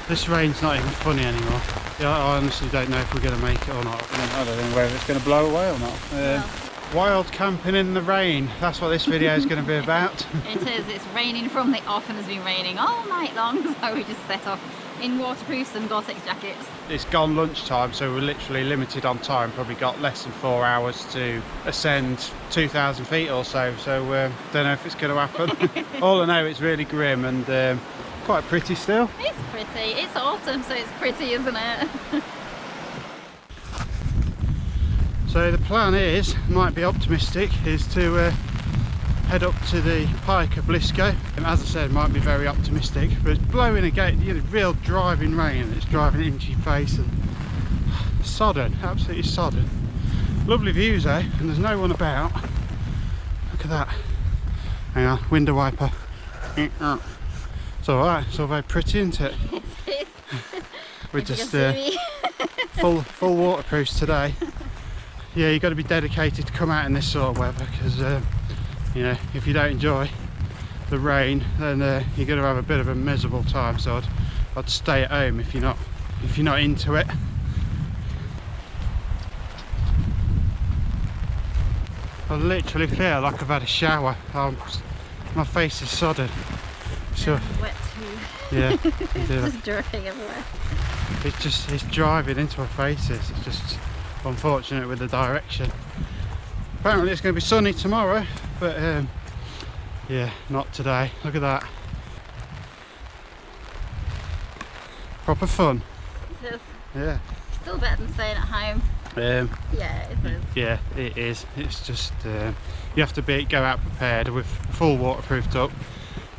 This rain's not even funny anymore. Yeah, I honestly don't know if we're going to make it or not. I don't know whether it's going to blow away or not. Wild camping in the rain. That's what this video is going to be about. It is. It's raining from the off and has been raining all night long. So we just set off in waterproofs and Gore-Tex jackets. It's gone lunchtime, so we're literally limited on time. Probably got less than 4 hours to ascend 2,000 feet or so. So don't know if it's going to happen. All I know, it's really grim and quite pretty still. It's pretty. It's autumn, so it's pretty, isn't it? So the plan is, might be optimistic, is to head up to the Pike of Blisco. And as I said, might be very optimistic, but it's blowing again, you know, real driving rain. It's driving into your face and sodden, absolutely sodden. Lovely views though, and there's no one about. Look at that. Hang on, window wiper. It's alright, it's all very pretty, isn't it? We're just full waterproofs today. Yeah, you've got to be dedicated to come out in this sort of weather because you know, if you don't enjoy the rain, then you're going to have a bit of a miserable time. So I'd stay at home if you're not into it. I literally feel like I've had a shower. My face is sodden. So wet too. yeah, just dripping everywhere. It's driving into our faces. It's just unfortunate with the direction. Apparently it's going to be sunny tomorrow, but yeah, not today. Look at that. Proper fun. It is. Yeah. Still better than staying at home. Yeah, it is. Yeah, it is. It's just you have to go out prepared with full waterproofed up.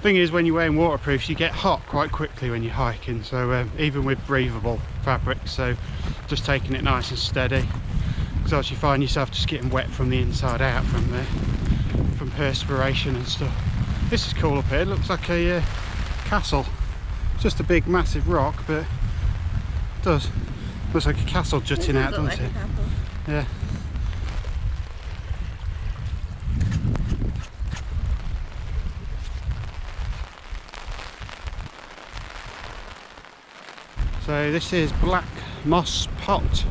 Thing is, when you're wearing waterproofs, you get hot quite quickly when you're hiking. So even with breathable fabrics, so just taking it nice and steady, because else you find yourself just getting wet from the inside out from perspiration and stuff. This is cool up here. It looks like a castle. It's just a big massive rock, but it does. Looks like a castle jutting out, doesn't it? Yeah. So this is Black Moss Pot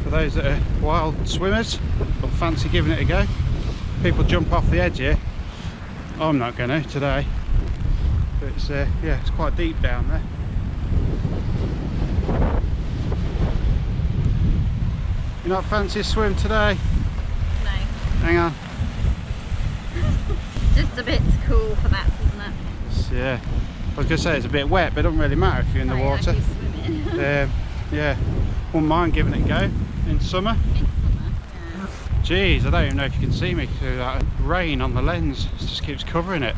for those that are wild swimmers or fancy giving it a go. People jump off the edge here. I'm not going to today, but it's yeah, it's quite deep down there. You not fancy a swim today? No. Hang on. Just a bit cool for that, isn't it? Yeah. I was going to say it's a bit wet, but it doesn't really matter if you're in the water. Yeah, wouldn't mind giving it a go in summer. In summer, yeah. Jeez, I don't even know if you can see me through that rain on the lens. It just keeps covering it.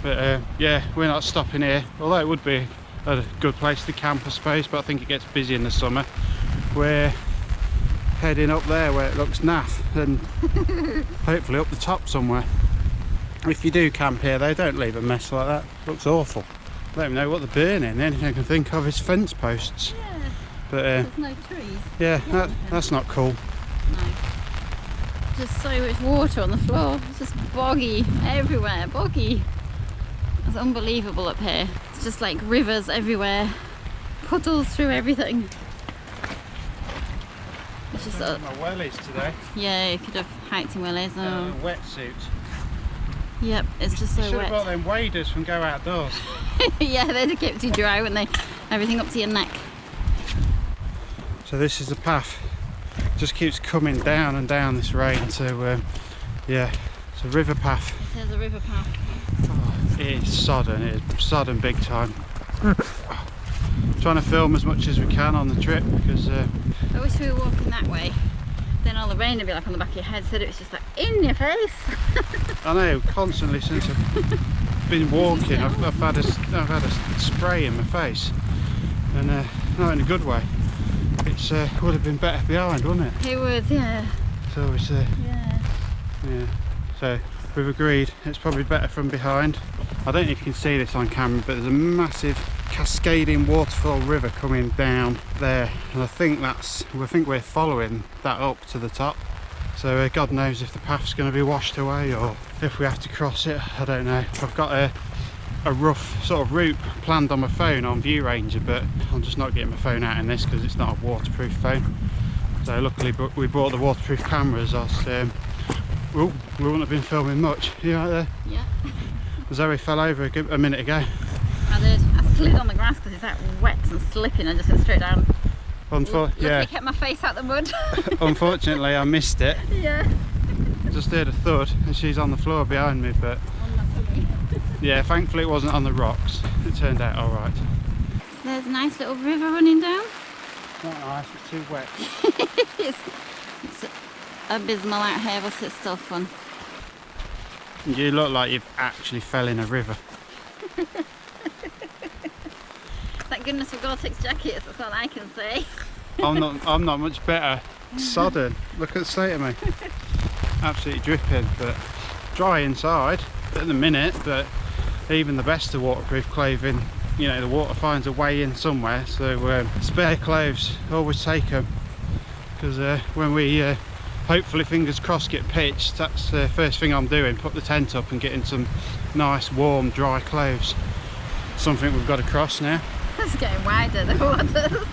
But yeah, we're not stopping here. Although it would be a good place to camp, I suppose, but I think it gets busy in the summer. We're heading up there where it looks naff, and hopefully up the top somewhere. If you do camp here though, don't leave a mess like that. It looks awful. I don't even know what they're burning. The only thing I can think of is fence posts. Yeah. But there's no trees. Yeah, that's not cool. No. Just so much water on the floor. It's just boggy everywhere. Boggy. It's unbelievable up here. It's just like rivers everywhere. Puddles through everything. It's just my wellies today. yeah, you could have hiked in willies. Oh. Wetsuit. Yep, it's just so You should wet. have brought them waders from Go Outdoors. Yeah, they'd have kept you dry, wouldn't they? Everything up to your neck. So this is the path. Just keeps coming down and down this rain. So yeah, it's a river path. There's a river path. Oh, it is sodden. It is sodden big time. Trying to film as much as we can on the trip because I wish we were walking that way. Then all the rain would be like on the back of your head. Said it was just like in your face. I know, constantly since I've been walking, I've had a spray in my face, and not in a good way. It's would have been better behind, wouldn't it? It would, yeah. So it's Yeah. yeah. So we've agreed it's probably better from behind. I don't know if you can see this on camera, but there's a massive cascading waterfall river coming down there, and I think we're following that up to the top. So God knows if the path's going to be washed away or if we have to cross it. I don't know. I've got a rough sort of route planned on my phone on View Ranger, but I'm just not getting my phone out in this because it's not a waterproof phone. So luckily we bought the waterproof cameras, else we wouldn't have been filming much. You right there? Yeah. Zoe fell over a minute ago. I did. I slid on the grass because it's that wet and slipping. I just went straight down. Yeah. I kept my face out the mud. Unfortunately, I missed it. Yeah. Just heard a thud and she's on the floor behind me, but On my tummy. yeah, thankfully it wasn't on the rocks. It turned out all right. So there's a nice little river running down. Not nice, it's too wet. it's abysmal out here, but it's still fun. You look like you've actually fell in a river. Thank goodness for Gore-Tex jackets, that's all I can say. I'm not much better. Sodden. Look at the state of me. Absolutely dripping, but dry inside at the minute. But even the best of waterproof clothing, you know, the water finds a way in somewhere. So spare clothes, always take them, because when we hopefully, fingers crossed, get pitched, that's the first thing I'm doing, put the tent up and getting some nice warm dry clothes. Something we've got to cross now. It's getting wider, the waters.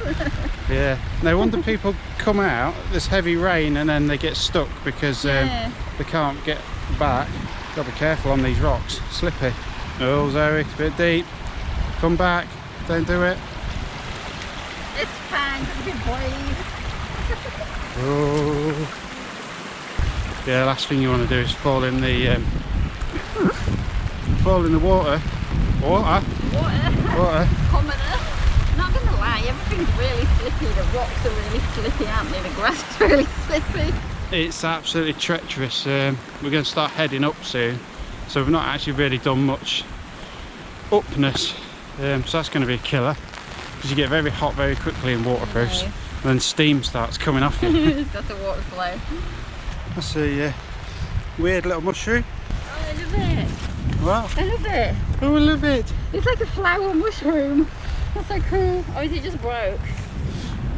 Yeah, no wonder people come out this heavy rain and then they get stuck because they can't get back. Gotta be careful on these rocks, slippy. Oh Zoe, it's a bit deep. Come back, don't do it. It's fine, it's a bit brave. Oh. Yeah, last thing you want to do is fall in the water. Water. Commoner. Not gonna lie, everything's really slippy. The rocks are really slippy, aren't they? The grass is really slippy. It's absolutely treacherous. We're going to start heading up soon, so we've not actually really done much upness. So that's going to be a killer, because you get very hot very quickly in waterproofs, and then steam starts coming off you. It's got the water flow. That's a weird little mushroom. Oh, I love it. Wow. I love it. Oh, I love it. It's like a flower mushroom. That's so cool. Or is it just broke?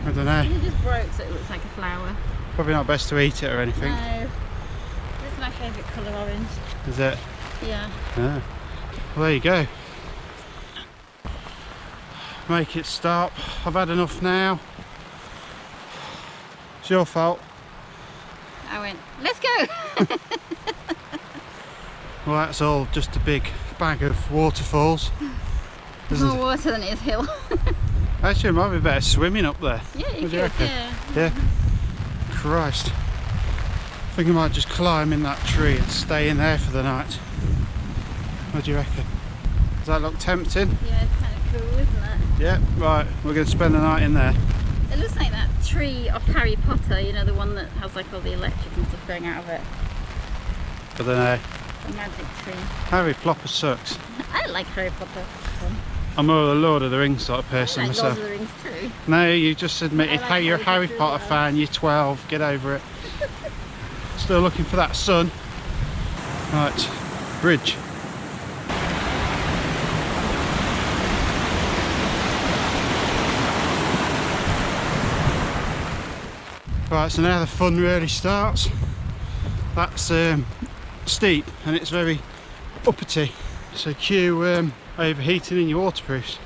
I don't know. It just broke so it looks like a flower. Probably not best to eat it or anything. No. This is my favourite colour, orange. Is it? Yeah. Yeah. Well, there you go. Make it stop. I've had enough now. It's your fault. I went, let's go! Well, that's all just a big bag of waterfalls. There's more water than it is hill. Actually, it might be better swimming up there. Yeah, you What do could, reckon? yeah. Christ. I think I might just climb in that tree and stay in there for the night. What do you reckon? Does that look tempting? Yeah, it's kind of cool, isn't it? Yeah, right, we're going to spend the night in there. It looks like that tree of Harry Potter, you know, the one that has like all the electric and stuff going out of it. I don't know. The magic tree. Harry Plopper sucks. I like Harry Potter. It's fun. I'm more a Lord of the Rings sort of I person like myself. Lord of the Rings too. No, you just admitted, I like hey, you're a Harry Harry Potter Potter. fan, you're 12, get over it. Still looking for that sun. Right, bridge. Right, so now the fun really starts. That's steep and it's very uppity. So cue overheating in your waterproofs.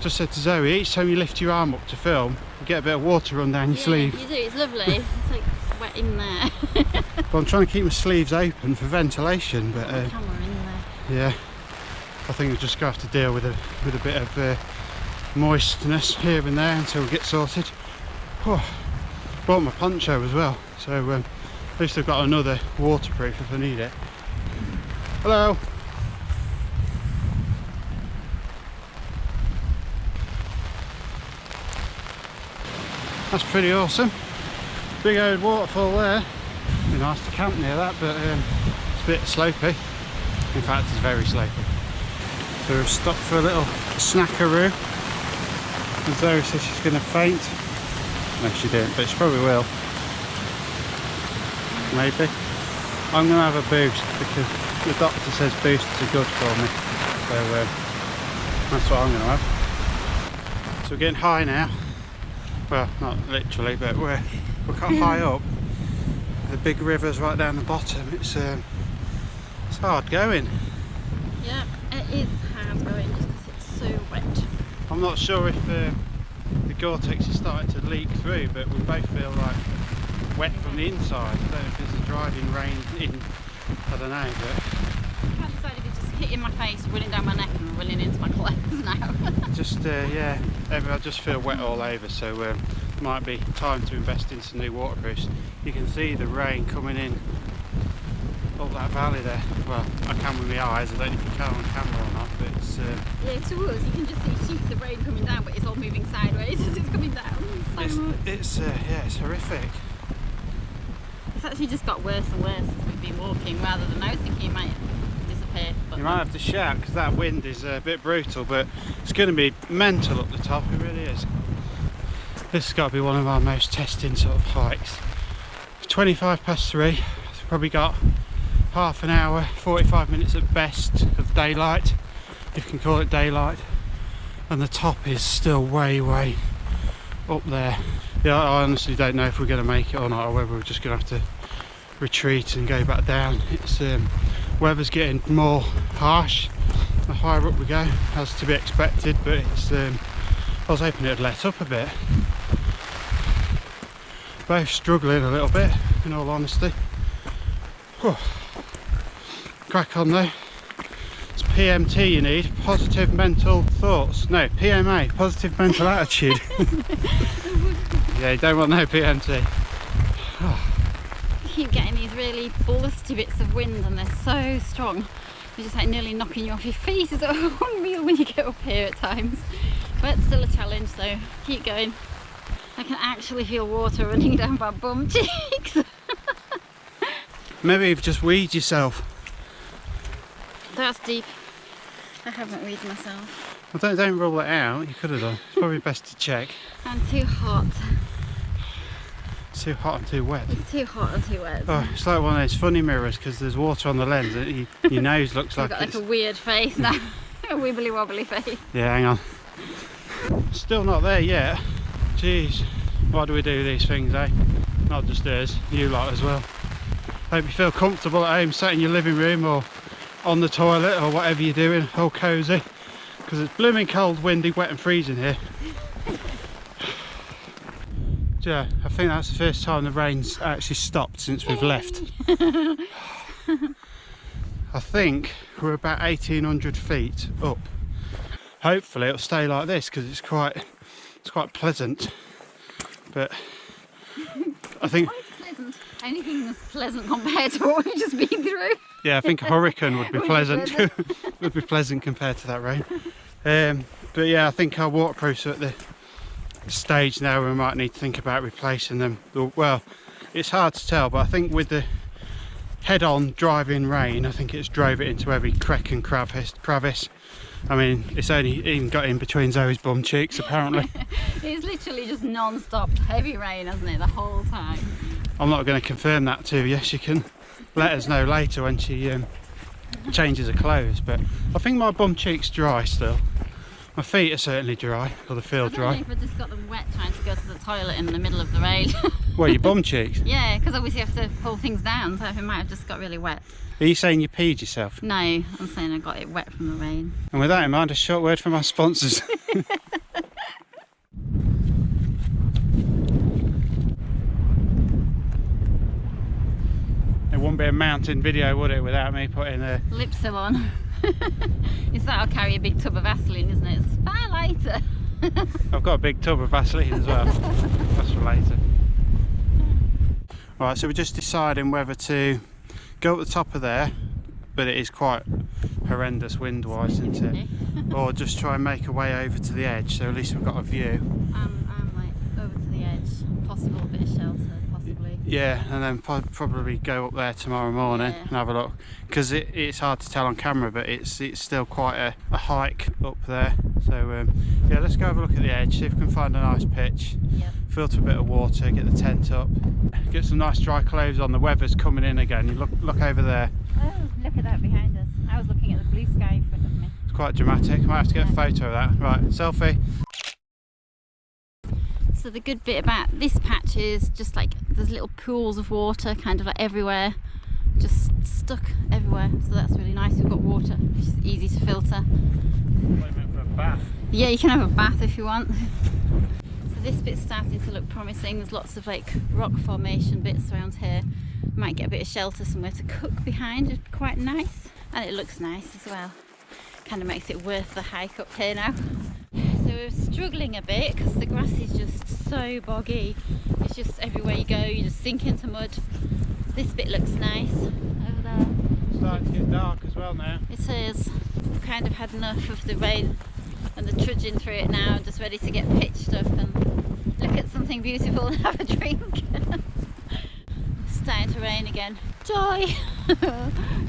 Just said to Zoe, each time you lift your arm up to film, you get a bit of water run down your sleeve. You do, it's lovely. It's like it's wet in there. But I'm trying to keep my sleeves open for ventilation, but Camera in there. yeah, I think we're just going to have to deal with a bit of moistness here and there until we get sorted. Oh, brought my poncho as well, so at least I've got another waterproof if I need it. Hello. That's pretty awesome. Big old waterfall there. Be nice to camp near that, but it's a bit slopey. In fact, it's very slopey. So we've stopped for a little snackaroo. And Zoe says she's going to faint. No, she didn't, but she probably will. Maybe. I'm going to have a boost because the doctor says boosts are good for me. So that's what I'm going to have. So we're getting high now. Well, not literally, but we're quite high up. The big river's right down the bottom. It's hard going. Yeah. It is hard going just because it's so wet. I'm not sure if the Gore-Tex is starting to leak through, but we both feel like wet from the inside. I don't know if it's a driving rain in, I don't know, but I can't decide if it's just hitting my face, running down my neck and running into my clothes now. just yeah, I just feel wet all over, so might be time to invest in some new waterproofs. You can see the rain coming in up that valley there. Well, I can with my eyes, I don't know if you can on camera or not, but it's yeah, to us you can just see sheets of rain coming down, but it's all moving sideways as it's coming down. it's yeah, it's horrific. It's actually just got worse and worse as we've been walking, rather than I was thinking it might disappear. But You might have to shout because that wind is a bit brutal, but it's going to be mental up the top, it really is. This has got to be one of our most testing sort of hikes. 25 past 3, we've probably got half an hour, 45 minutes at best of daylight, if you can call it daylight, and the top is still way up there. Yeah, I honestly don't know if we're going to make it or not, or whether we're just going to have to retreat and go back down. It's weather's getting more harsh the higher up we go, as to be expected, but it's I was hoping it'd let up a bit. Both struggling a little bit, in all honesty. Whew. Crack on though. It's PMT you need, positive mental thoughts. No, PMA, positive mental attitude. Yeah, you don't want no PMT. you keep getting these really blusty bits of wind and they're so strong. They're just like nearly knocking you off your feet. It's unreal when you get up here at times. But still a challenge, so keep going. I can actually feel water running down my bum cheeks. Maybe you've just weed yourself. That's deep. I haven't weed myself. Well, don't rule it out, you could have done. It's probably best to check. I'm too hot. It's too hot and too wet. It's too hot and too wet. Oh, it's like one of those funny mirrors because there's water on the lens and your nose looks You've like got it's... like a weird face now. A wibbly wobbly face. Yeah, hang on. Still not there yet. Jeez, why do we do these things, eh? Not just us, you lot as well. Hope you feel comfortable at home, sat in your living room or on the toilet or whatever you're doing, all cosy. Because it's blooming cold, windy, wet and freezing here. Yeah, I think that's the first time the rain's actually stopped since we've left. I think we're about 1,800 feet up. Hopefully it'll stay like this because it's quite pleasant. But I think Pleasant. Anything that's pleasant compared to what we've just been through. yeah, I think a hurricane would be pleasant. Would be pleasant compared to that rain. But yeah, I think our waterproofs are at the stage now where we might need to think about replacing them. Well, it's hard to tell, but I think with the head-on driving rain, I think it's drove it into every creek and crevice. I mean, it's only even got in between Zoe's bum cheeks apparently. It's literally just non-stop heavy rain, hasn't it, the whole time? I'm not going to confirm that to you. She can let us know later when she changes her clothes, but I think my bum cheek's dry still. My feet are certainly dry, or they feel dry. I don't know if I just got them wet trying to go to the toilet in the middle of the rain. Well, your bum cheeks? Yeah, because obviously you have to pull things down, so it might have just got really wet. Are you saying you peed yourself? No, I'm saying I got it wet from the rain. And with that in mind, a short word from our sponsors. It wouldn't be a mountain video, would it, without me putting a... Lipsil on. It's like I'll carry a big tub of Vaseline, isn't it? It's far lighter. I've got a big tub of Vaseline as well. That's for later. Right, so we're just deciding whether to go up the top of there, but it is quite horrendous wind-wise, isn't it? Or just try and make a way over to the edge, so at least we've got a view. I'm like over to the edge, possible bit of shelter, possibly. Yeah, and then probably go up there tomorrow morning and have a look, because it's hard to tell on camera, but it's still quite a hike up there. So yeah, let's go have a look at the edge, see if we can find a nice pitch. Yep. Filter a bit of water, get the tent up, get some nice dry clothes on. The weather's coming in again. You look over there. Oh, look at that behind us. I was looking at the blue sky in front of me. It's quite dramatic. Might have to get a photo of that. Right, selfie. So the good bit about this patch is just like there's little pools of water kind of like everywhere, just stuck everywhere. So that's really nice. We've got water, which is easy to filter. What, you meant for a bath? Yeah, you can have a bath if you want. So this bit's starting to look promising. There's lots of like rock formation bits around here. Might get a bit of shelter somewhere to cook behind. It's quite nice, and it looks nice as well. Kind of makes it worth the hike up here now. So we're struggling a bit because the grass is just so boggy. It's just everywhere you go, you just sink into mud. This bit looks nice over there. It's starting to get dark as well now. It is. We've kind of had enough of the rain and the trudging through it now. I'm just ready to get pitched up and look at something beautiful and have a drink. It's starting to rain again. Joy!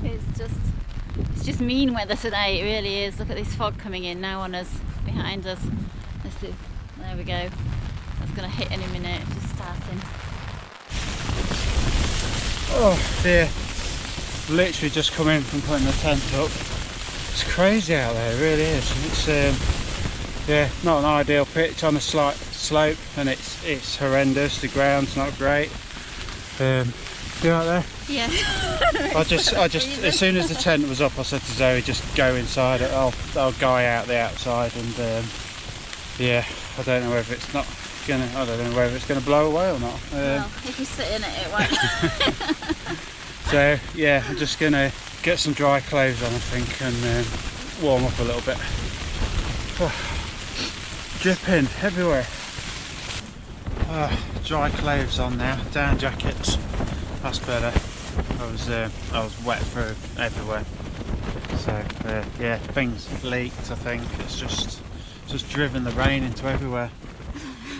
It's just mean weather today, it really is. Look at this fog coming in now on us, behind us. There we go. That's going to hit any minute, just starting. Oh dear. Literally just come in from putting the tent up. It's crazy out there, it really is. It's yeah, not an ideal pitch on a slight slope, and it's horrendous. The ground's not great. You out there? Yeah. I just as soon as the tent was up, I said to Zoe, just go inside. I'll guy out the outside, and yeah, I don't know whether it's gonna blow away or not. Well, if you sit in it, it won't. So yeah, I'm just gonna get some dry clothes on, I think, and warm up a little bit. Dripping everywhere. Dry clothes on now, down jackets. That's better. I was wet through everywhere. So yeah, things leaked. I think it's just driven the rain into everywhere.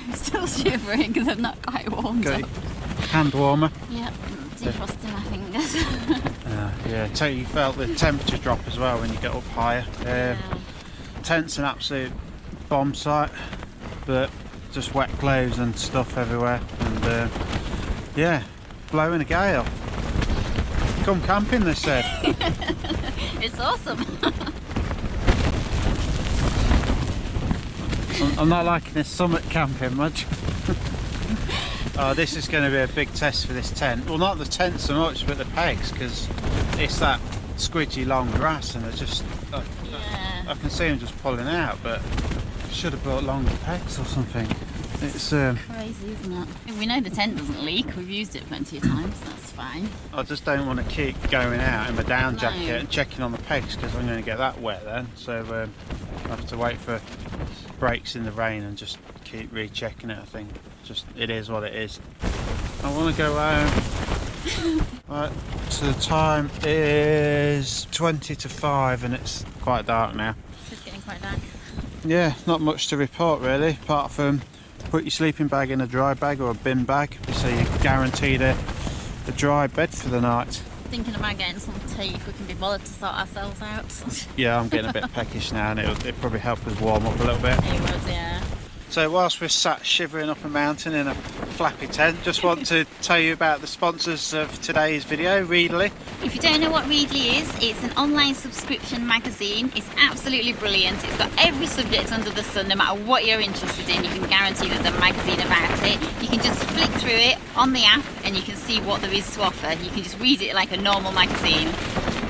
I'm still shivering because I've not quite warmed up. Hand warmer. Yeah, defrosting my fingers. Yeah, so you felt the temperature drop as well when you get up higher. Yeah. Tent's an absolute bomb site, but just wet clothes and stuff everywhere, and yeah, blowing a gale. Come camping, they said. It's awesome. I'm not liking this summit camping much. Oh, this is going to be a big test for this tent. Well, not the tent so much, but the pegs, because it's that squidgy long grass, and it's just I can see them just pulling out. But should have brought longer pegs or something. It's crazy, isn't it? We know the tent doesn't leak. We've used it plenty of times. That's fine. I just don't want to keep going out in my down jacket and checking on the pegs, because I'm going to get that wet then. So I have to wait for breaks in the rain and just keep rechecking it. I think it is what it is. I want to go home. Right, so the time is 20 to 5 and it's quite dark now. It's getting quite dark. Yeah, not much to report really, apart from put your sleeping bag in a dry bag or a bin bag, so you're guaranteed a dry bed for the night. Thinking about getting some tea if we can be bothered to sort ourselves out. Yeah, I'm getting a bit peckish now, and it'll probably help us warm up a little bit. It would, yeah. So whilst we're sat shivering up a mountain in a flappy tent, just want to tell you about the sponsors of today's video, Readly. If you don't know what Readly is, it's an online subscription magazine. It's absolutely brilliant. It's got every subject under the sun, no matter what you're interested in. You can guarantee there's a magazine about it. You can just flick through it on the app and you can see what there is to offer. You can just read it like a normal magazine.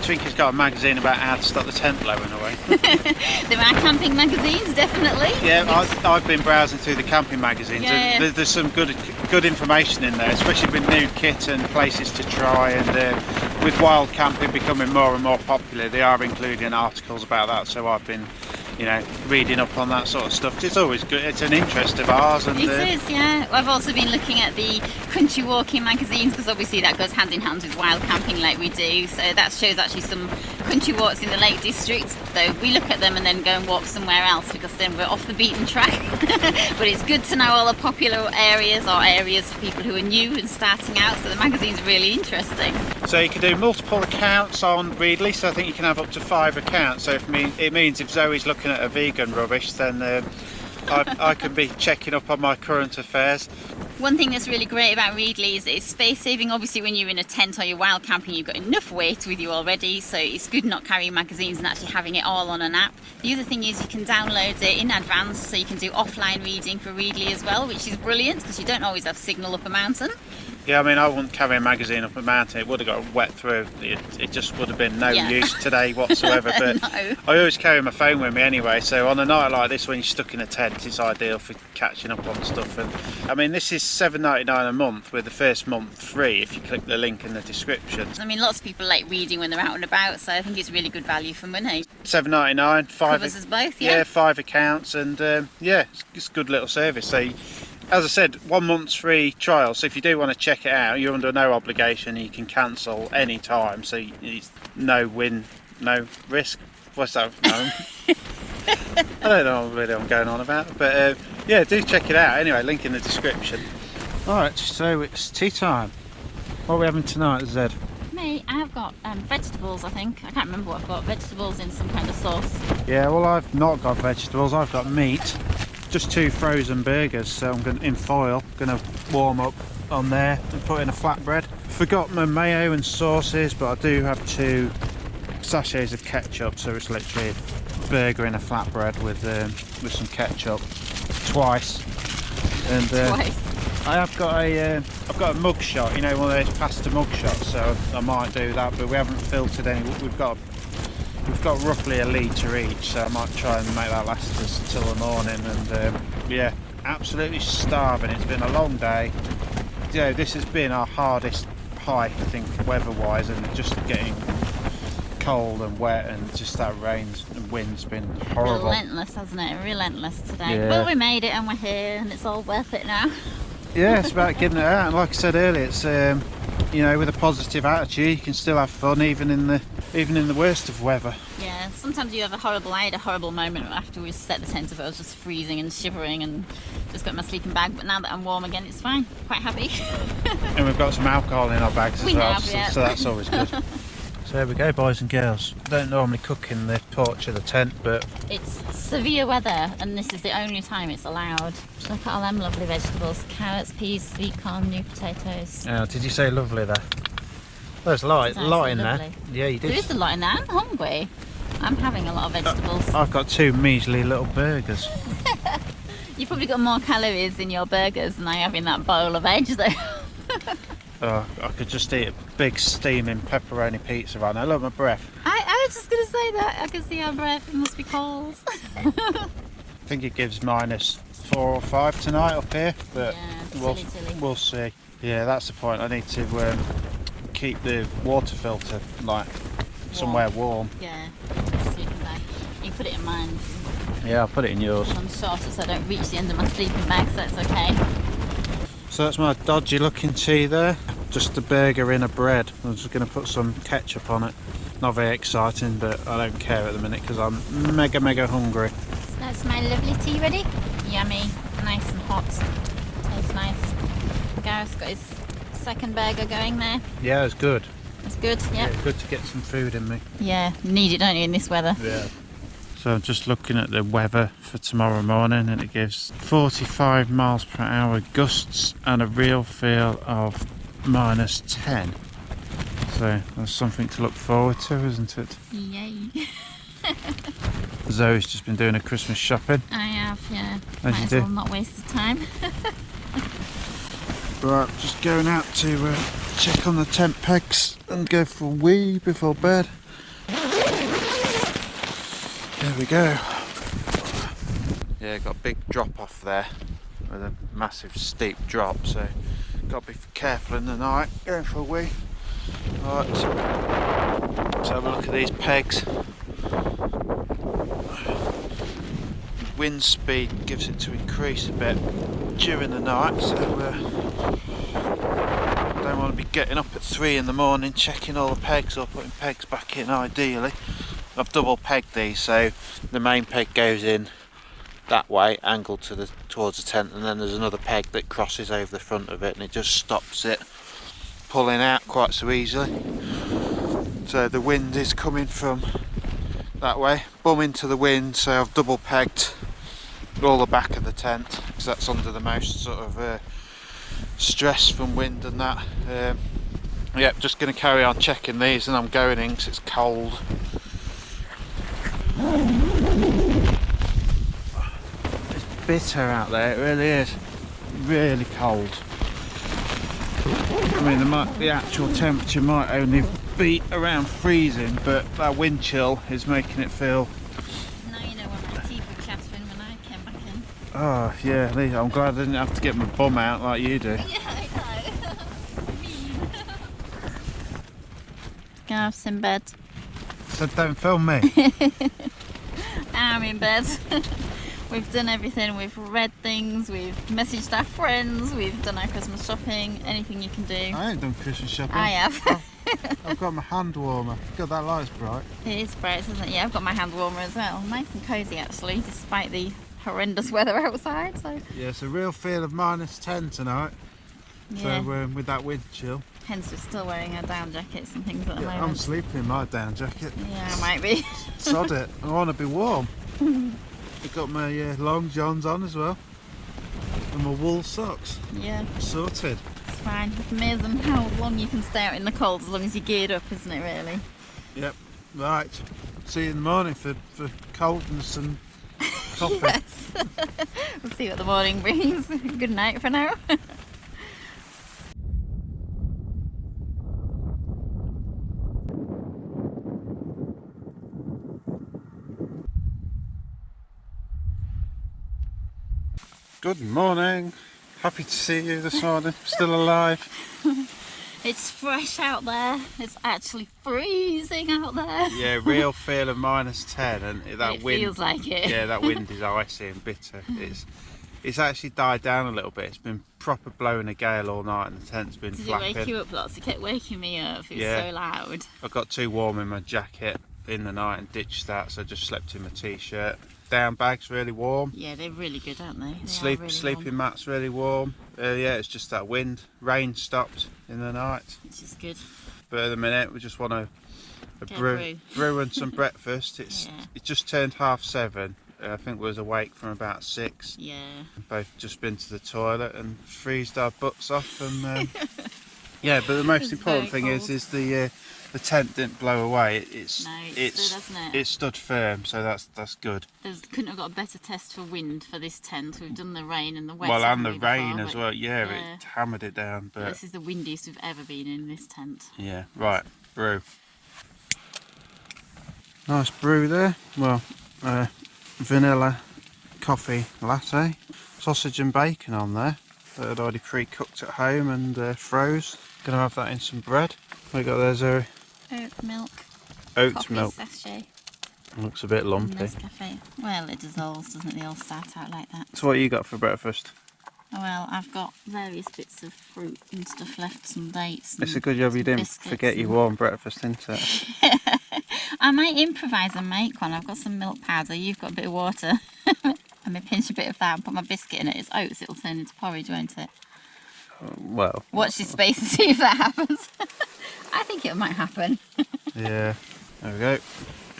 Twinky's got a magazine about how to stop the tent blowing away. There are camping magazines, definitely. Yeah, I've been browsing through the camping magazines. Yeah. There's some good information in there, especially with new kit and places to try, and with wild camping becoming more and more popular, they are including articles about that. So I've been, reading up on that sort of stuff. It's always good. It's an interest of ours. And it is, yeah. I've also been looking at the country walking magazines, because obviously that goes hand in hand with wild camping like we do. So that shows actually some country walks in the Lake District. So we look at them and then go and walk somewhere else, because then we're off the beaten track. But it's good to know all the popular areas, or areas for people who are new and starting out. So the magazine's really interesting. So you can do multiple accounts on Readly. So I think you can have up to 5 accounts. So it means if Zoe's looking at a vegan rubbish, then I can be checking up on my current affairs. One thing that's really great about Readly is it's space saving. Obviously when you're in a tent or you're wild camping, you've got enough weight with you already, so it's good not carrying magazines and actually having it all on an app. The other thing is you can download it in advance, so you can do offline reading for Readly as well, which is brilliant because you don't always have signal up a mountain. Yeah, I mean, I wouldn't carry a magazine up a mountain. It would have got wet through. It just would have been no use today whatsoever. But No. I always carry my phone with me anyway. So on a night like this, when you're stuck in a tent, it's ideal for catching up on stuff. And I mean, this is $7.99 a month with the first month free if you click the link in the description. I mean, lots of people like reading when they're out and about, so I think it's really good value for money. $7.99, Covers us both, yeah. 5 accounts, and yeah, it's a good little service. So, as I said, 1 month's free trial. So if you do want to check it out, you're under no obligation. You can cancel any time. So it's no win, no risk. What's that? No. I don't know what really I'm going on about, but yeah, do check it out. Anyway, link in the description. All right, so it's tea time. What are we having tonight, Zed? Me, I've got vegetables, I think. I can't remember what I've got. Vegetables in some kind of sauce. Yeah, well, I've not got vegetables. I've got meat. Just 2 frozen burgers, so I'm going in foil. Going to warm up on there and put in a flatbread. Forgot my mayo and sauces, but I do have 2 sachets of ketchup, so it's literally a burger in a flatbread with some ketchup twice. And Twice. I have got I've got a mug shot, you know, one of those pasta mug shots, so I might do that, but we haven't filtered any. We've got roughly a litre each, so I might try and make that last us until the morning. And yeah, absolutely starving. It's been a long day. You know, this has been our hardest hike, I think, weather-wise, and just getting cold and wet, and just that rain and wind's been horrible. Relentless, hasn't it? Relentless today. Yeah. Well, we made it and we're here, and it's all worth it now. Yeah, it's about getting it out, and like I said earlier, it's you know, with a positive attitude, you can still have fun even in the worst of weather. Yeah, sometimes you have I had a horrible moment after we set the tent up. I was just freezing and shivering and just got my sleeping bag, but now that I'm warm again, it's fine. Quite happy. And we've got some alcohol in our bags as well, yeah. so that's always good. So there we go, boys and girls. I don't normally cook in the porch of the tent, but it's severe weather and this is the only time it's allowed. Just look at all them lovely vegetables. Carrots, peas, sweet corn, new potatoes. oh, did you say lovely there? There's a lot in there. Lovely. Yeah, you did. There is a lot in there. I'm hungry. I'm having a lot of vegetables. I've got 2 measly little burgers. You've probably got more calories in your burgers than I have in that bowl of veg though. Oh, I could just eat a big steaming pepperoni pizza right now. Look at my breath. I was just going to say that. I can see our breath. It must be cold. I think it gives -4 or 5 tonight up here, but Yeah, chilly. we'll see. Yeah, that's the point. I need to keep the water filter like somewhere warm. Yeah, sleeping bag. You can put it in mine. Yeah, I'll put it in yours. I'm shorter so I don't reach the end of my sleeping bag, so it's okay. So that's my dodgy looking tea there. Just a burger in a bread. I'm just going to put some ketchup on it. Not very exciting, but I don't care at the minute because I'm mega hungry. That's my lovely tea ready. Yummy, nice and hot. Tastes nice. Gareth's got his second burger going there. Yeah, it's good. It's good, yeah. Yeah, good to get some food in me. Yeah, need it, don't you, in this weather? Yeah. So I'm just looking at the weather for tomorrow morning, and it gives 45 miles per hour gusts and a real feel of -10. So that's something to look forward to, isn't it? Yay. Zoe's just been doing her Christmas shopping. I have, yeah. As Might you as do. well not waste the time. Right, just going out to check on the tent pegs and go for a wee before bed. There we go. Yeah, got a big drop off there with a massive steep drop, so got to be careful in the night. Going for a wee. Right, let's have a look at these pegs. Wind speed gives it to increase a bit during the night, so don't want to be getting up at 3 in the morning checking all the pegs or putting pegs back in ideally. I've double pegged these, so the main peg goes in that way, angled towards the tent, and then there's another peg that crosses over the front of it, and it just stops it pulling out quite so easily. So the wind is coming from that way, bum into the wind, so I've double pegged all the back of the tent because that's under the most sort of stress from wind and that. Yep, just going to carry on checking these, and I'm going in because it's cold. It's bitter out there, it really is. Really cold. I mean, the actual temperature might only be around freezing, but that wind chill is making it feel. Now you know when my teeth were chattering when I came back in. Oh yeah, I'm glad I didn't have to get my bum out like you do. Yeah, I know. Gareth's in bed. So don't film me. I'm in bed. We've done everything, we've read things, we've messaged our friends, we've done our Christmas shopping, anything you can do. I ain't done Christmas shopping. I have. I've got my hand warmer. God, that light's bright. It is bright, isn't it? Yeah, I've got my hand warmer as well. Nice and cosy actually, despite the horrendous weather outside. So Yeah, it's a real feel of -10 tonight. yeah. So with that wind chill. Hence we're still wearing our down jackets and things at the Yeah, I'm moment. sleeping in my down jacket. Yeah, I might be. Sod it. I want to be warm. I've got my long johns on as well. And my wool socks. Yeah, Sorted. it's fine. It's amazing how long you can stay out in the cold as long as you're geared up, isn't it really? Yep. Right. See you in the morning for coldness and coffee. Yes. We'll see what the morning brings. Good night for now. Good morning. Happy to see you this morning. Still alive. It's fresh out there. It's actually freezing out there. Yeah, real feel of -10, and that It wind. feels like it. Yeah, that wind is icy and bitter. It's actually died down a little bit. It's been proper blowing a gale all night, and the tent's been Did it flapping. wake you up lots? It kept waking me up. It was Yeah. so loud. I got too warm in my jacket in the night and ditched that, so I just slept in my t-shirt. Down bag's really warm. Yeah, they're really good, aren't they? They are really Sleeping warm, mat's really warm. Yeah, it's just that wind. Rain stopped in the night, which is good. but at the minute we just want a Get brew and some breakfast. Yeah. It just turned 7:30. I think we was awake from about 6. Yeah. Both just been to the toilet and freezed our butts off, and yeah. But the most It's important very thing cold. is the tent didn't blow away. No, it stood, hasn't it? It stood firm, so that's good. Couldn't have got a better test for wind for this tent. We've done the rain and the wet. Well, and haven't the we, rain before, as but well. Yeah, yeah. it hammered it down. But This is the windiest we've ever been in this tent. yeah, right, brew. Nice brew there. Well, vanilla coffee latte, sausage and bacon on there that I'd already pre-cooked at home and froze. Gonna have that in some bread. What you got there, Zoe? Oat milk. Oat Coffee milk. sachet. Looks a bit lumpy. Nescafe. Well, it dissolves, doesn't it? They all start out like that. So what you got for breakfast? Well, I've got various bits of fruit and stuff left, some dates. It's and a good job you some didn't biscuits forget your and- warm breakfast, isn't it? I might improvise and make one. I've got some milk powder, you've got a bit of water. I may pinch a bit of that and put my biscuit in it. It's oats, it'll turn into porridge, won't it? Well, Watch this space and see if that happens. I think it might happen. yeah. There we go.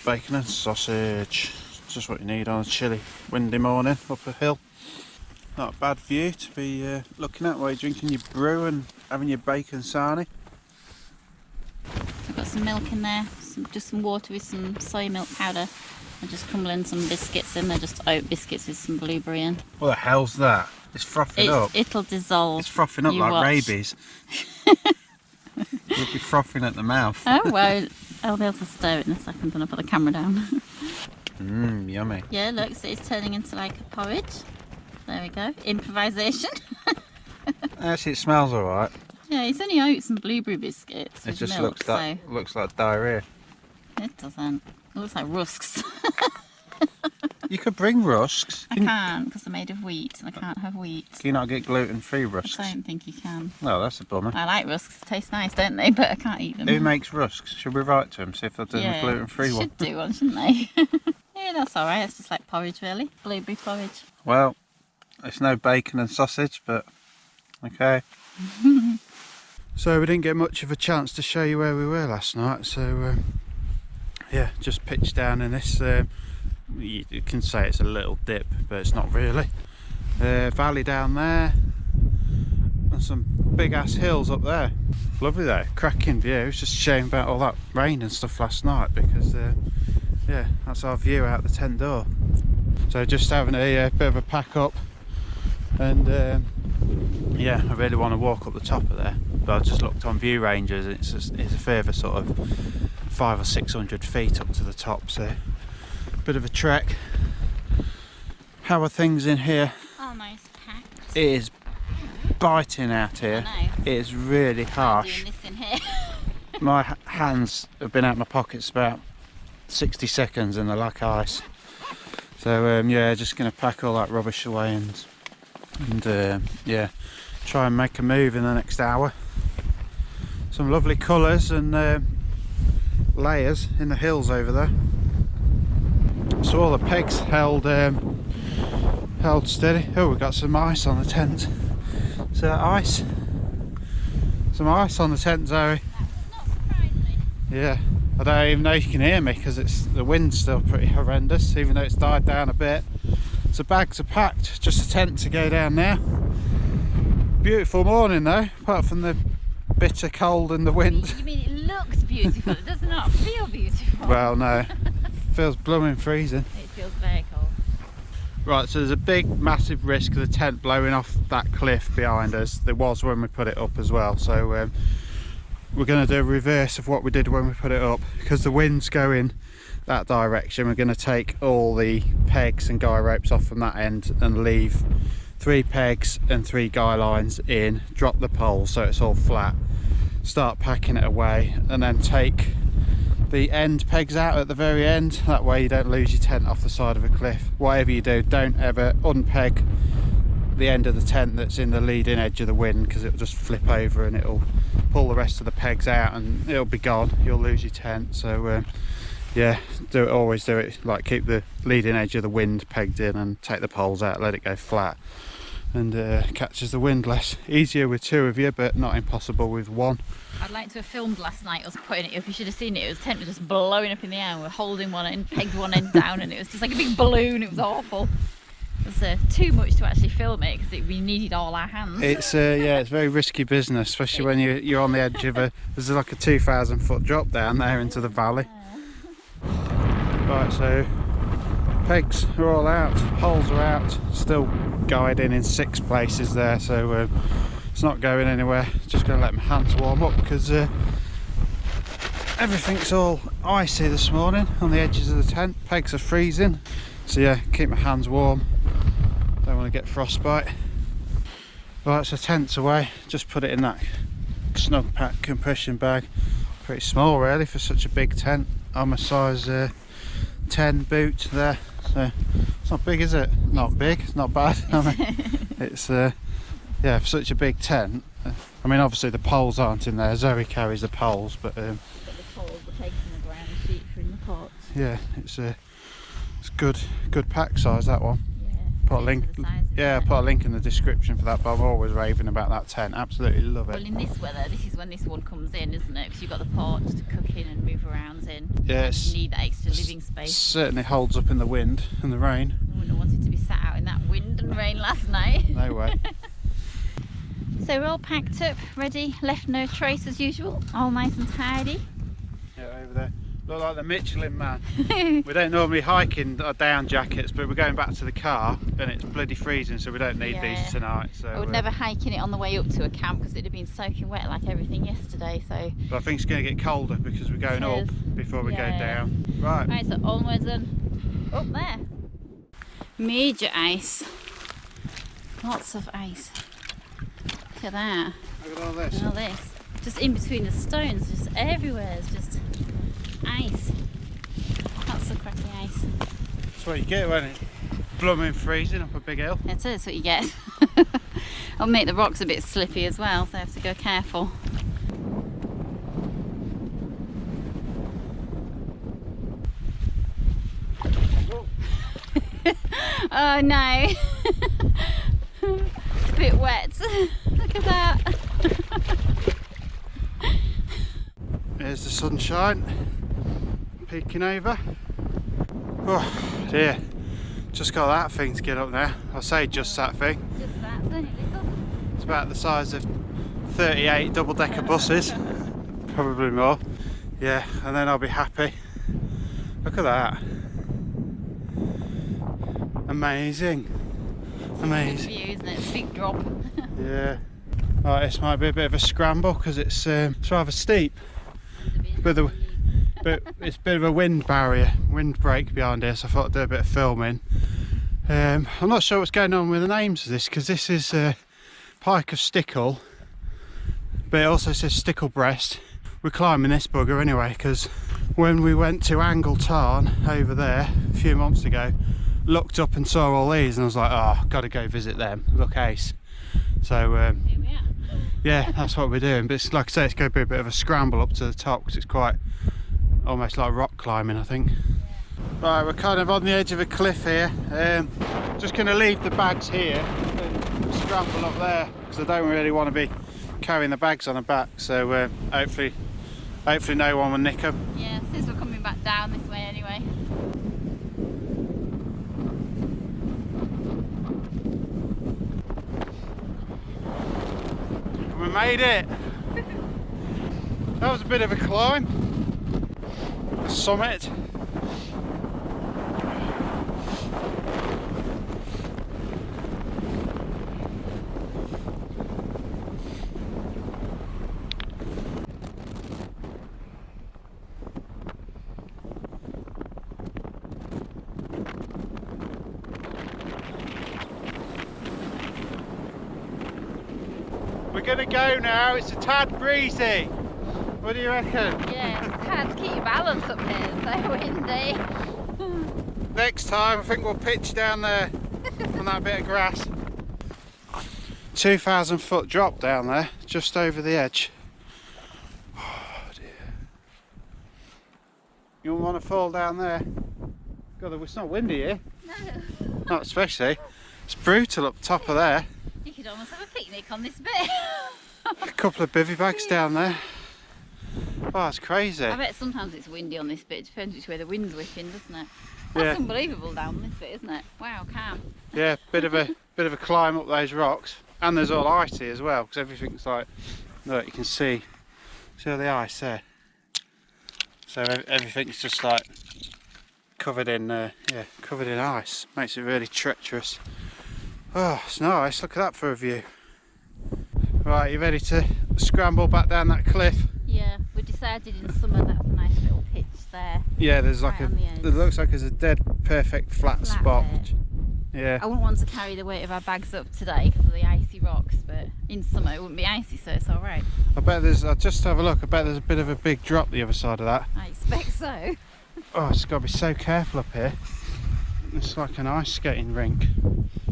Bacon and sausage. Just what you need on a chilly, windy morning up a hill. Not a bad view to be looking at while you're drinking your brew and having your bacon sarnie. I've got some milk in there, just some water with some soy milk powder. I'm just crumbling some biscuits in there, just oat biscuits with some blueberry in. What the hell's that? It's frothing up. It'll dissolve. It's frothing up You like watch. rabies. You'll be frothing at the mouth. Oh, well, I'll be able to stir it in a second when I put the camera down. Mmm, yummy. Yeah, look, so it's turning into like a porridge. There we go. Improvisation. Actually, it smells alright. Yeah, it's only oats and blueberry biscuits It with just milk, looks like diarrhea. so it doesn't. It looks like rusks. You could bring rusks. I can't because they're made of wheat and I can't have wheat. Can you not get gluten-free I rusks? don't think you can. No, that's a bummer. I like rusks, they taste nice, don't they? But I can't eat them. Who makes rusks? Should we write to them, see if they'll do a gluten-free one? should do one, shouldn't they? Yeah, that's alright. It's just like porridge, really. Blueberry porridge. Well, it's no bacon and sausage, but okay. So we didn't get much of a chance to show you where we were last night, so yeah, just pitched down in this, you can say it's a little dip, but it's not really. Valley down there, and some big ass hills up there. Lovely though, cracking view. It's just a shame about all that rain and stuff last night, because yeah, that's our view out the tent door. So just having a bit of a pack up and yeah, I really want to walk up the top of there, but I just looked on View Rangers and it's a further sort of 500 or 600 feet up to the top, so bit of a trek. How are things in here? Almost packed. It is biting out here. I know. It is really harsh. Doing this in here. My hands have been out my pockets about 60 seconds and they're like ice. So yeah, just going to pack all that rubbish away and yeah, try and make a move in the next hour. Some lovely colours and layers in the hills over there. So all the pegs held steady. Oh, we've got some ice on the tent. So ice. Some ice on the tent, Zoe. Not surprisingly. Yeah, I don't even know you can hear me because the wind's still pretty horrendous, even though it's died down a bit. So bags are packed, just a tent to go down now. Beautiful morning though, apart from the bitter cold and the wind. You mean it looks beautiful? It does not feel beautiful. Well, no, feels blooming freezing. It feels very cold. Right, so there's a big, massive risk of the tent blowing off that cliff behind us. There was when we put it up as well. So we're going to do a reverse of what we did when we put it up, because the wind's going that direction. We're going to take all the pegs and guy ropes off from that end and leave 3 pegs and 3 guy lines in, drop the poles so it's all flat, start packing it away, and then take the end pegs out at the very end. That way you don't lose your tent off the side of a cliff. Whatever you do, don't ever unpeg the end of the tent that's in the leading edge of the wind, because it'll just flip over and it'll pull the rest of the pegs out and it'll be gone. You'll lose your tent. So yeah, always do it like keep the leading edge of the wind pegged in and take the poles out, let it go flat, and catches the wind less. Easier with 2 of you, but not impossible with 1. I'd like to have filmed last night us putting it up. You should have seen it. It was tent was just blowing up in the air. We were holding one end, pegged one end down, and it was just like a big balloon. It was awful. It was too much to actually film it because we needed all our hands. It's yeah, it's very risky business, especially when you're on the edge of there's like a 2,000 foot drop down there into the valley. Right, so pegs are all out, poles are out, still guiding in 6 places there, so it's not going anywhere. Just going to let my hands warm up because everything's all icy this morning on the edges of the tent. Pegs are freezing, so yeah, keep my hands warm, don't want to get frostbite. Right, so tent's away, just put it in that snug pack compression bag. Pretty small really for such a big tent. I'm a size 10 boot there, so it's not big, is it? Not big, it's not bad. I mean, it's yeah, for such a big tent. I mean, obviously the poles aren't in there. Zoe carries the poles, but the poles, the pegs in the ground, sheets are in the pots. yeah, it's good pack size, that one. Put a link, yeah, put a link in the description for that, but I'm always raving about that tent. Absolutely love it. Well, in this weather, this is when this one comes in, isn't it? Because you've got the porch to cook in and move around in. Yeah, you need that extra living space. Certainly holds up in the wind and the rain. I wouldn't have wanted to be sat out in that wind and rain last night. No way. So we're all packed up, ready, left no trace as usual, all nice and tidy. Yeah, over there. Look like the Michelin man. We don't normally hike in our down jackets, but we're going back to the car and it's bloody freezing, so we don't need these tonight. So I would never hike in it on the way up to a camp because it'd have been soaking wet like everything yesterday. So. But I think it's going to get colder because we're going up before we go down. Right. Right, so onwards and up there. Major ice. Lots of ice. Look at that. Look at all this. And all this. Just in between the stones, just everywhere. It's just ice. Lots of cracky ice. That's what you get when it's blooming freezing up a big hill. It is what you get. It'll make the rocks a bit slippy as well, so I have to go careful. Oh no. A bit wet. Look at that. There's the sunshine peeking over. Oh dear, just got that thing to get up there. I say just that thing. Just that, isn't it, little? It's about the size of 38 double-decker buses, probably more. Yeah, and then I'll be happy. Look at that. Amazing. Amazing. View, isn't it? Big drop. Yeah. Right, this might be a bit of a scramble because it's rather steep. But it's a bit of a wind barrier, windbreak behind here, so I thought I'd do a bit of filming. I'm not sure what's going on with the names of this, because this is Pike of Stickle, but it also says Stickle Breast. We're climbing this bugger anyway, because when we went to Angle Tarn over there a few months ago, looked up and saw all these and I was like, oh, got to go visit them, look ace. So yeah, that's what we're doing, but it's, like I say, it's going to be a bit of a scramble up to the top because it's quite almost like rock climbing, I think. Right, we're kind of on the edge of a cliff here. Just going to leave the bags here and scramble up there because I don't really want to be carrying the bags on the back, so hopefully no one will nick them. Yeah, since we're coming back down this way anyway. We made it! That was a bit of a climb. The summit. We're gonna go now, it's a tad breezy. What do you reckon? Yeah, it's hard to keep your balance up here, it's so windy. Next time I think we'll pitch down there on that bit of grass. 2,000 foot drop down there, just over the edge. Oh dear. You wouldn't want to fall down there. God, it's not windy here. No. Not especially. It's brutal up top of there. You could almost have a picnic on this bit. A couple of bivvy bags down there. Oh, it's crazy. I bet sometimes it's windy on this bit. It depends which way the wind's whipping, doesn't it? Yeah. That's unbelievable down this bit, isn't it? Wow, calm. Yeah, bit of a climb up those rocks, and there's all icy as well because everything's like, look, you can see all the ice there. So everything's just like covered in ice. Makes it really treacherous. Oh, it's nice. Look at that for a view. Right, you ready to scramble back down that cliff? Yeah, we decided in summer that's a nice little pitch there. Yeah, there's like right it looks like there's a dead perfect flat spot. There. Yeah. I wouldn't want to carry the weight of our bags up today because of the icy rocks, but in summer it wouldn't be icy, so it's all right. I'll just have a look. I bet there's a bit of a big drop the other side of that. I expect so. Oh, it's got to be so careful up here. It's like an ice skating rink.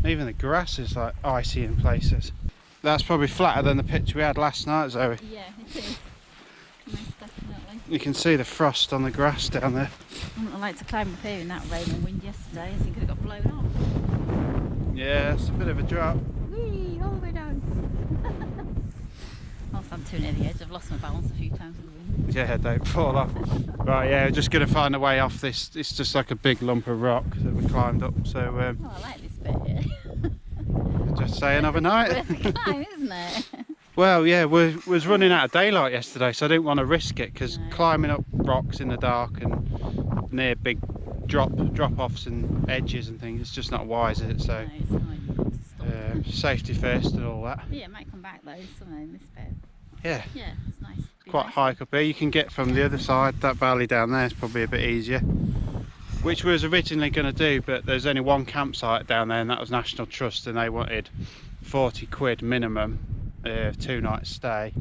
Even the grass is like icy in places. That's probably flatter than the pitch we had last night, Zoe. Yeah, it is. Most definitely. You can see the frost on the grass down there. I wouldn't have liked to climb up here in that rain and wind yesterday. I think it got blown off. Yeah, it's a bit of a drop. Whee, all the way down. Whilst I'm too near the edge, I've lost my balance a few times with the wind. Yeah, don't fall off. Right, yeah, we're just going to find a way off this. It's just like a big lump of rock that we climbed up. So, oh, I like this bit here. just say another night. Worth a climb, isn't it? Well, yeah, we was running out of daylight yesterday, so I didn't want to risk it because climbing up rocks in the dark and near big drop-offs and edges and things, it's just not wise, is it? So, No, it's not. safety first and all that. Yeah, it might come back though, somewhere in this bit. Yeah. Yeah, it's nice. Be Quite nice. high up here. You can get from the other side. That valley down there is probably a bit easier, which we was originally going to do, but there's only one campsite down there and that was National Trust, and they wanted 40 quid minimum, 2 nights stay.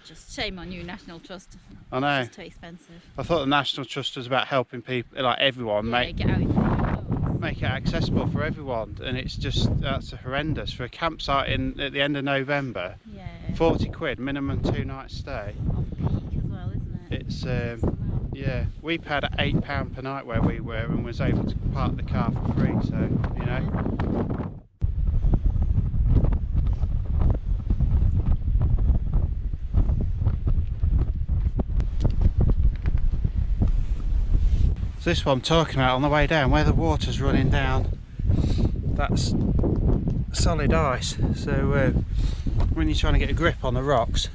Just shame on you, National Trust. I know. It's too expensive. I thought the National Trust was about helping people, like everyone, Yeah, get out into the make it accessible for everyone, and it's just, that's horrendous. For a campsite at the end of November, yeah. 40 quid minimum 2 nights stay. Off peak as well, isn't it? It's yeah, we paid £8 per night where we were and was able to park the car for free, so you know. So this is what I'm talking about on the way down, where the water's running down. That's solid ice, so when you're trying to get a grip on the rocks,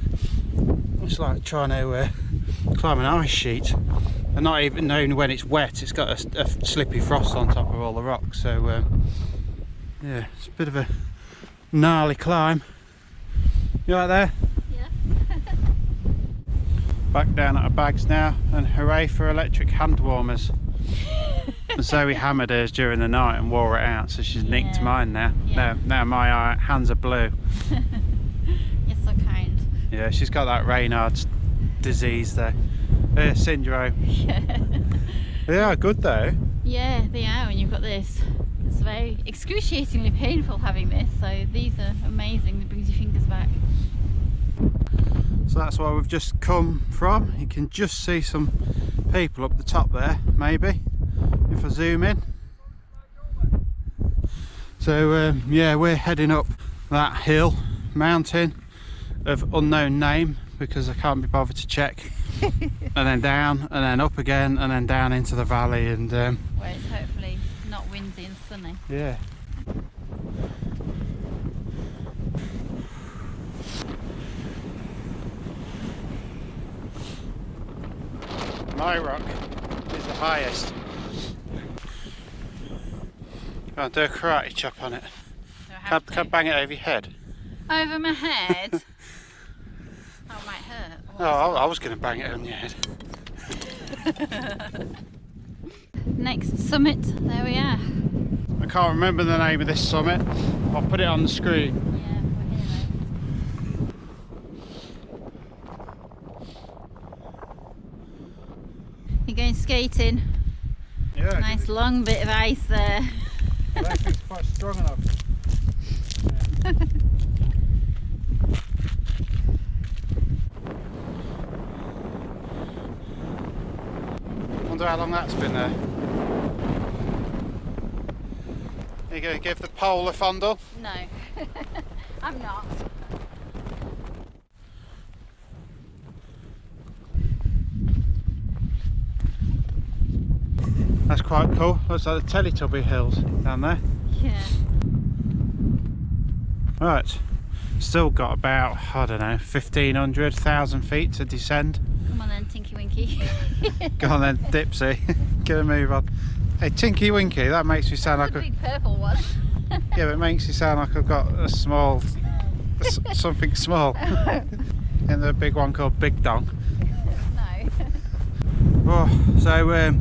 it's like trying to climb an ice sheet, and not even knowing when it's wet. It's got a slippy frost on top of all the rocks, so Yeah, it's a bit of a gnarly climb. You right there? Yeah. Back down at our bags now, and hooray for electric hand warmers. Zoe hammered hers during the night and wore it out, so she's nicked mine now. Yeah. Now my hands are blue. You're so kind. Yeah, she's got that Raynaud's disease there. Syndrome. Yeah. They are good though. Yeah, they are when you've got this. It's very excruciatingly painful having this, so these are amazing. It brings your fingers back. So that's where we've just come from. You can just see some people up the top there, maybe, if I zoom in. So yeah, we're heading up that hill, mountain of unknown name, because I can't be bothered to check. And then down, and then up again, and then down into the valley, and where it's hopefully not windy and sunny. yeah. My rock is the highest. I'll do a karate chop on it. Can I bang it over your head? Over my head? That might hurt. Oh, I was going to bang it on your head. Next summit, there we are. I can't remember the name of this summit. I'll put it on the screen. Yeah, we're here though. You're going skating. Yeah. Nice long bit of ice there. I don't think it's quite strong enough. Yeah. Wonder how long that's been there. Are you going to give the pole a fondle? No, I'm not. That's quite cool. Looks like the Teletubby Hills down there. Yeah. Right, still got about, I don't know, 1,500, 1,000 feet to descend. Come on then, Tinky Winky. Go on then, Dipsy. Get a move on. Hey, Tinky Winky, that makes me sound That's like a big purple one. yeah, but it makes you sound like I've got a small, something small. And the big one called Big Dong. No. Oh, so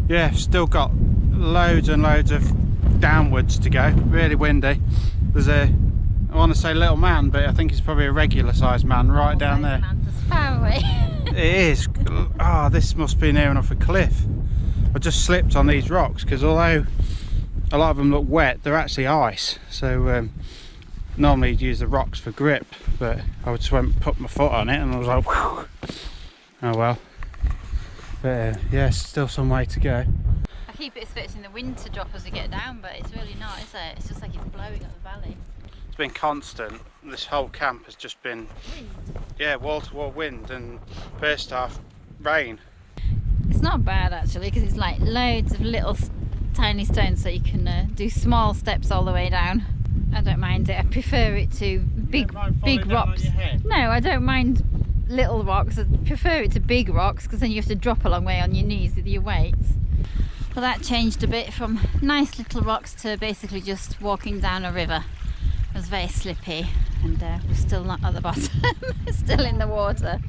yeah, still got loads and loads of downwards to go. Really windy. There's a, I want to say little man, but I think it's probably a regular sized man right down there. Man, just far away. It is. Oh, this must be near enough a cliff. I just slipped on these rocks because although a lot of them look wet, they're actually ice. So normally you'd use the rocks for grip, but I just went and put my foot on it and I was like, whew. Oh well. But yeah, still some way to go. I keep expecting the wind to drop as we get down, but it's really not, is it? It's just like it's blowing up the valley. It's been constant. This whole camp has just been, Wind. yeah, wall to wall wind, and first half rain. It's not bad actually, because it's like loads of little tiny stones, so you can do small steps all the way down. I don't mind it. I prefer it to big rocks. No, I don't mind little rocks. I prefer it to big rocks because then you have to drop a long way on your knees with your weight. But that changed a bit from nice little rocks to basically just walking down a river. It was very slippy, and we're still not at the bottom. Still in the water.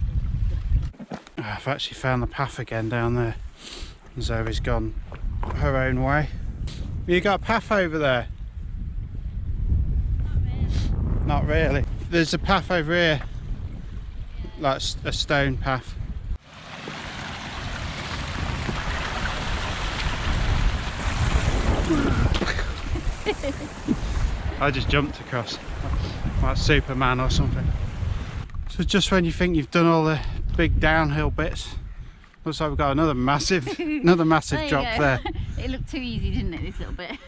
I've actually found the path again down there. Zoe's gone her own way. You got a path over there? Not really. There's a path over here, like a stone path. I just jumped across like Superman or something. So just when you think you've done all the big downhill bits, looks like we've got another massive drop there. It looked too easy, didn't it, this little bit?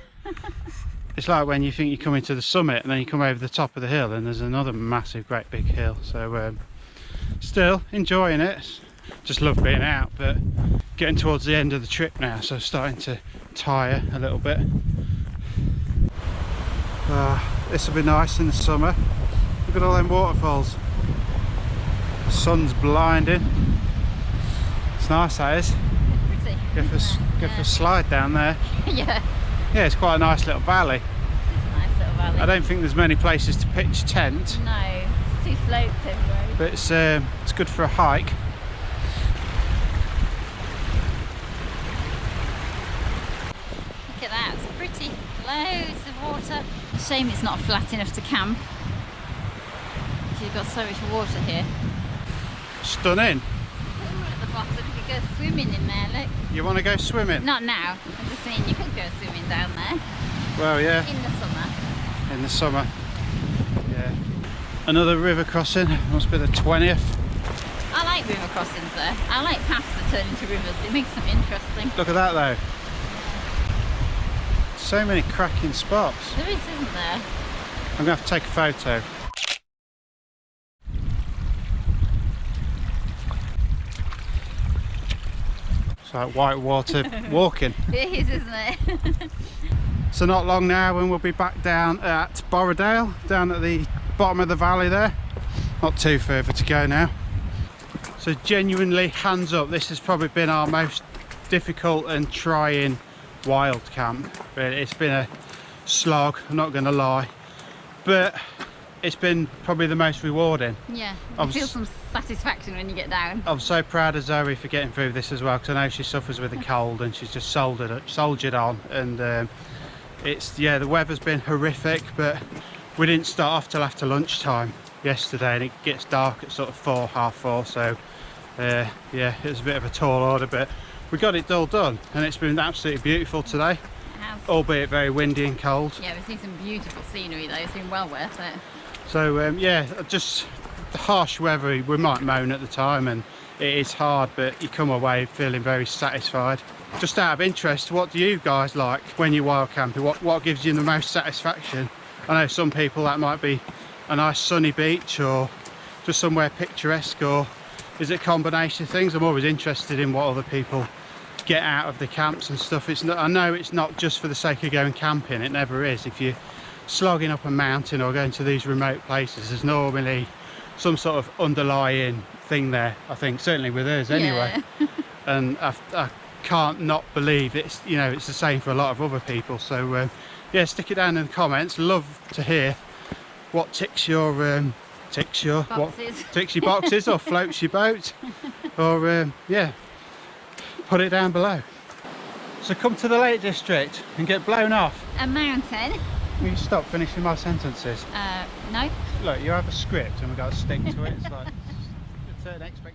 It's like when you think you're coming to the summit and then you come over the top of the hill and there's another massive great big hill. So still enjoying it. Just love being out, but getting towards the end of the trip now, so starting to tire a little bit. This will be nice in the summer. Look at all them waterfalls. The sun's blinding. It's nice, that is. Go for a slide down there. Yeah. Yeah, it's quite a nice little valley. I don't think there's many places to pitch tent. No, it's too sloped everywhere. But it's good for a hike. Look at that, it's pretty. Loads of water. Shame it's not flat enough to camp. You've got so much water here. Stunning. Ooh, at the bottom, you could go swimming in there, look. You want to go swimming? Not now, I'm just saying you could go swimming down there. Well, yeah. In the summer. In the summer. Yeah. Another river crossing. Must be the 20th. I like river crossings there. I like paths that turn into rivers. It makes them interesting. Look at that though. So many cracking spots. There is, isn't there? I'm going to have to take a photo. It's like whitewater walking. It is, isn't it? So not long now when we'll be back down at Borrowdale, down at the bottom of the valley there. Not too further to go now. So genuinely, hands up, this has probably been our most difficult and trying wild camp. It's been a slog, I'm not going to lie. But it's been probably the most rewarding. Yeah, you feel some satisfaction when you get down. I'm so proud of Zoe for getting through this as well, because I know she suffers with a cold and she's just soldiered on. And the weather's been horrific, but we didn't start off till after lunchtime yesterday, and it gets dark at sort of 4, half 4. So yeah, it was a bit of a tall order, but we got it all done, and it's been absolutely beautiful today. Albeit very windy and cold. Yeah, we've seen some beautiful scenery though, it's been well worth it. So yeah, just the harsh weather, we might moan at the time, and it is hard, but you come away feeling very satisfied. Just out of interest, what do you guys like when you're wild camping? What gives you the most satisfaction? I know some people that might be a nice sunny beach, or just somewhere picturesque, or is it a combination of things? I'm always interested in what other people get out of the camps and stuff. I know it's not just for the sake of going camping, it never is. If you're slogging up a mountain or going to these remote places, there's normally some sort of underlying thing there, I think, certainly with us anyway. Yeah. And I can't not believe it's the same for a lot of other people. So yeah, stick it down in the comments. Love to hear what ticks your boxes or floats your boat, or yeah, put it down below. So come to the Lake District and get blown off. A mountain. Will you stop finishing my sentences? No. Look, you have a script and we've got to stick to it. It's like a certain expectation.